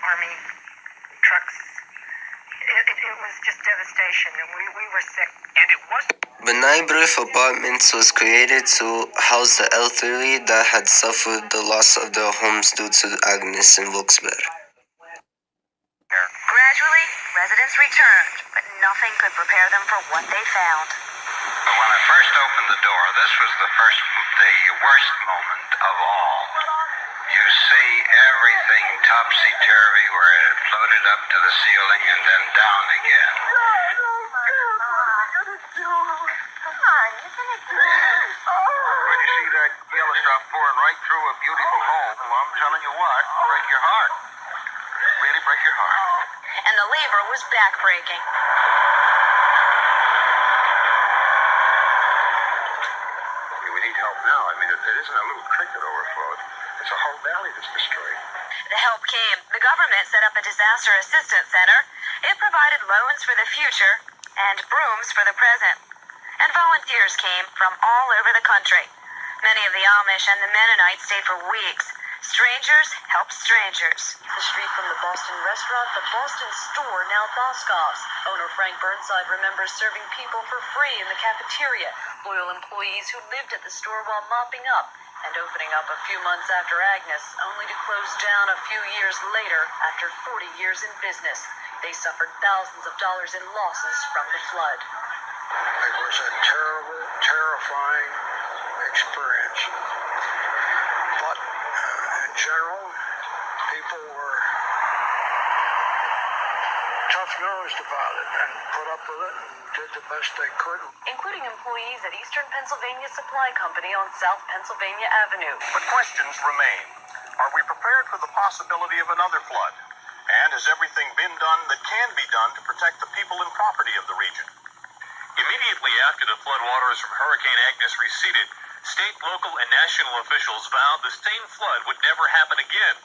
Army trucks. It was just devastation, and we were sick. And it was. Benaibrif Apartments was created to house the elderly that had suffered the loss of their homes due to Agnes in Wilkes-Barre. Gradually, residents returned, but nothing could prepare them for what they found. When I first opened the door, this was the worst moment of all. You see everything topsy-turvy where it floated up to the ceiling and then down again. When you see that yellow stuff pouring right through a beautiful home, well, I'm telling you what, break your heart. Really break your heart. And the labor was backbreaking. We need help now. I mean, it isn't a little creek that overflowed. It's a whole valley that's destroyed. The help came. The government set up a disaster assistance center. It provided loans for the future and brooms for the present. And volunteers came from all over the country. Many of the Amish and the Mennonites stayed for weeks. Strangers help strangers. The street from the Boston restaurant, the Boston store, now Boscov's. Owner Frank Burnside remembers serving people for free in the cafeteria. Loyal employees who lived at the store while mopping up. And opening up a few months after Agnes, only to close down a few years later after 40 years in business. They suffered thousands of dollars in losses from the flood. It was a terrible, terrifying experience. But in general, people were tough-nosed about it and put up with it and did the best they could. Including employees at Eastern Pennsylvania Supply Company on South Pennsylvania Avenue. But questions remain. Are we prepared for the possibility of another flood? And has everything been done that can be done to protect the people and property of the region? Immediately after the floodwaters from Hurricane Agnes receded, state, local, and national officials vowed the same flood would never happen again.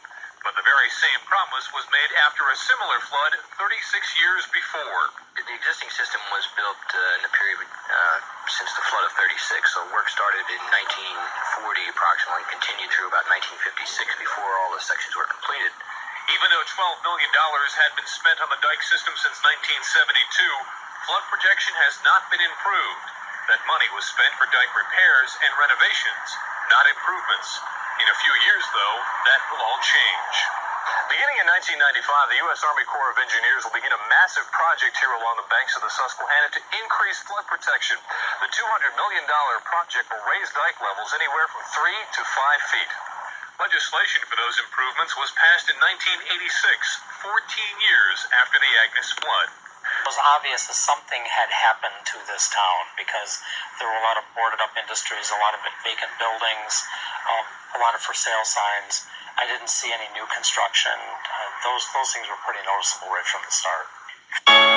But the very same promise was made after a similar flood 36 years before. The existing system was built in the period since the flood of 36, so work started in 1940 approximately, and continued through about 1956 before all the sections were completed. Even though $12 million had been spent on the dike system since 1972, flood protection has not been improved. That money was spent for dike repairs and renovations, not improvements. In a few years, though, that will all change. Beginning in 1995, the U.S. Army Corps of Engineers will begin a massive project here along the banks of the Susquehanna to increase flood protection. The $200 million project will raise dike levels anywhere from 3 to 5 feet. Legislation for those improvements was passed in 1986, 14 years after the Agnes flood. It was obvious that something had happened to this town because there were a lot of boarded up industries, a lot of vacant buildings, a lot of for sale signs. I didn't see any new construction. Those things were pretty noticeable right from the start.